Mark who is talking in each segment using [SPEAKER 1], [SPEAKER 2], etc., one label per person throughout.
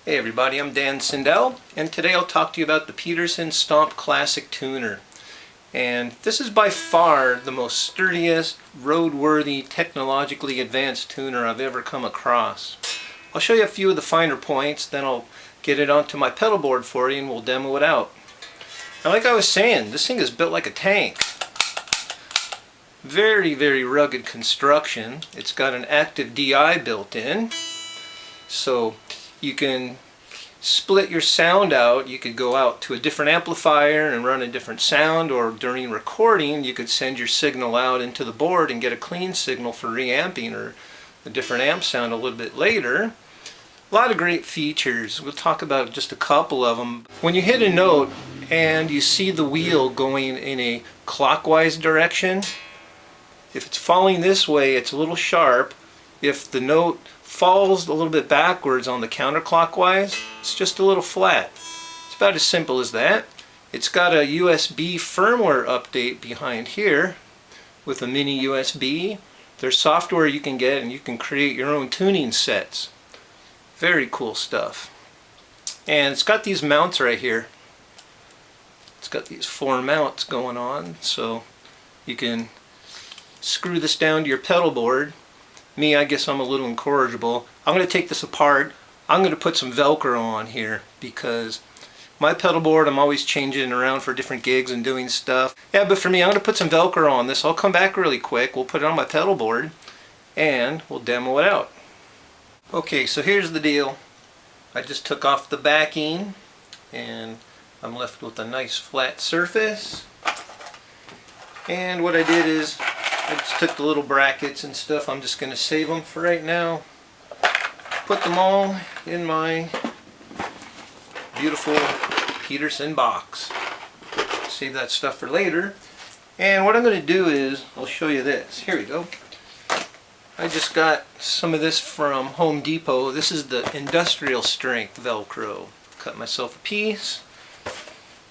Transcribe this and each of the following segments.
[SPEAKER 1] Hey everybody, I'm Dan Sindel, and today I'll talk to you about the Peterson Stomp Classic tuner. And this is by far the most sturdiest, roadworthy, technologically advanced tuner I've ever come across. I'll show you a few of the finer points, then I'll get it onto my pedal board for you and we'll demo it out. And like I was saying, this thing is built like a tank. Very, very rugged construction. It's got an active DI built in, so you can split your sound out. You could go out to a different amplifier and run a different sound, or during recording you could send your signal out into the board and get a clean signal for reamping or a different amp sound a little bit later. A lot of great features. We'll talk about just a couple of them. When you hit a note and you see the wheel going in a clockwise direction, if it's falling this way, it's a little sharp. If the note falls a little bit backwards on the counterclockwise, it's just a little flat. It's about as simple as that. It's got a USB firmware update behind here with a mini USB. There's software you can get and you can create your own tuning sets. Very cool stuff. And it's got these mounts right here. It's got these 4 mounts going on, so you can screw this down to your pedal board. Me, I guess I'm a little incorrigible. I'm going to take this apart. I'm going to put some Velcro on here because my pedal board, I'm always changing it around for different gigs and doing stuff. Yeah, but for me, I'm going to put some Velcro on this. I'll come back really quick. We'll put it on my pedal board and we'll demo it out. Okay, so here's the deal. I just took off the backing and I'm left with a nice flat surface. And what I did is I just took the little brackets and stuff. I'm just going to save them for right now. Put them all in my beautiful Peterson box. Save that stuff for later. And what I'm going to do is, I'll show you this. Here we go. I just got some of this from Home Depot. This is the industrial strength Velcro. Cut myself a piece.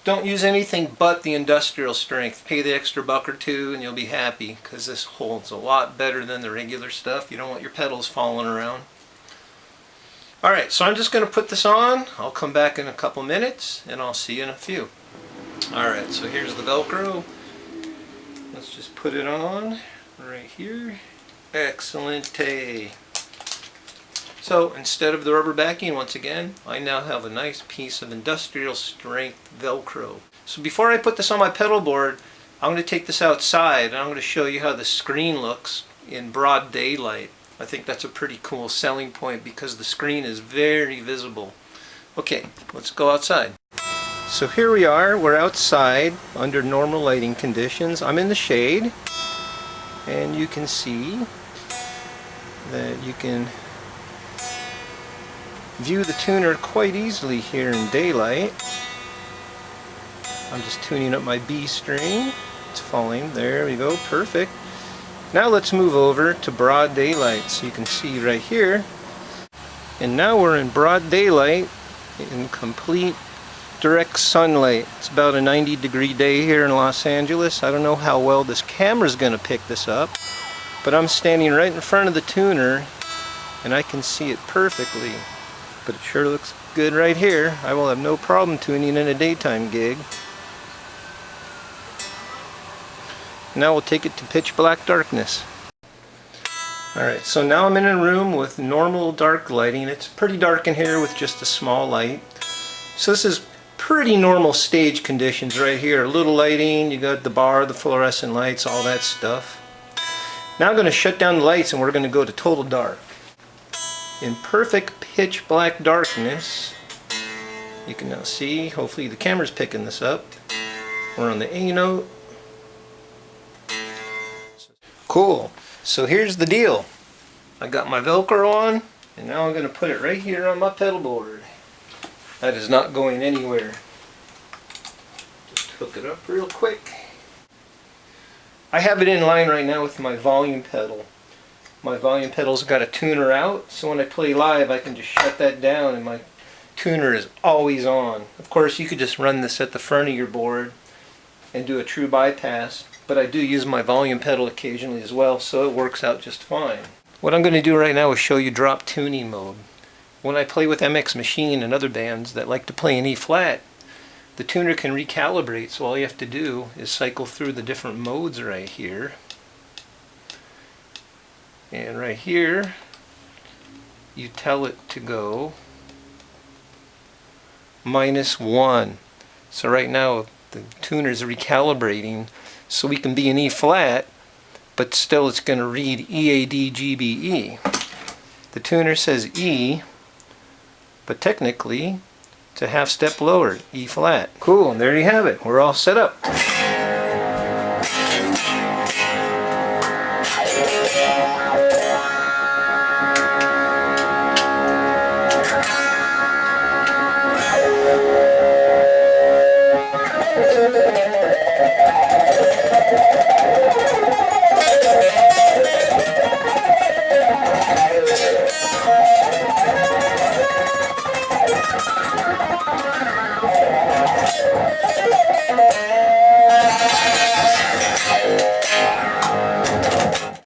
[SPEAKER 1] Don't use anything but the industrial strength. Pay the extra $1 or $2 and you'll be happy, because this holds a lot better than the regular stuff. You don't want your pedals falling around. Alright, so I'm just going to put this on. I'll come back in a couple minutes and I'll see you in a few. Alright, so here's the Velcro. Let's just put it on right here. Excellent. So instead of the rubber backing, once again, I now have a nice piece of industrial strength Velcro. So before I put this on my pedal board, I'm going to take this outside and I'm going to show you how the screen looks in broad daylight. I think that's a pretty cool selling point because the screen is very visible. Okay, let's go outside. So here we are, we're outside under normal lighting conditions. I'm in the shade and you can see that you can view the tuner quite easily here in daylight. I'm just tuning up my B string. It's falling. There we go. Perfect. Now let's move over to broad daylight so you can see right here. And now we're in broad daylight in complete direct sunlight. It's about a 90-degree day here in Los Angeles. I don't know how well this camera's going to pick this up, but I'm standing right in front of the tuner and I can see it perfectly. But it sure looks good right here. I will have no problem tuning in a daytime gig. Now we'll take it to pitch black darkness. Alright, so now I'm in a room with normal dark lighting. It's pretty dark in here with just a small light. So this is pretty normal stage conditions right here. A little lighting, you got the bar, the fluorescent lights, all that stuff. Now I'm going to shut down the lights and we're going to go to total dark. In perfect pitch black darkness, you can now see, hopefully the camera's picking this up. We're on the A note. Cool. So here's the deal. I got my Velcro on, and now I'm going to put it right here on my pedal board. That is not going anywhere. Just hook it up real quick. I have it in line right now with my volume pedal. My volume pedal's got a tuner out, so when I play live I can just shut that down and my tuner is always on. Of course you could just run this at the front of your board and do a true bypass, but I do use my volume pedal occasionally as well, so it works out just fine. What I'm going to do right now is show you drop tuning mode. when I play with MX Machine and other bands that like to play in E flat, the tuner can recalibrate, so all you have to do is cycle through the different modes right here. And right here, you tell it to go -1. So right now the tuner's recalibrating so we can be in E flat, but still it's going to read EADGBE. The tuner says E, but technically it's a half step lower, E flat. Cool, and there you have it. We're all set up.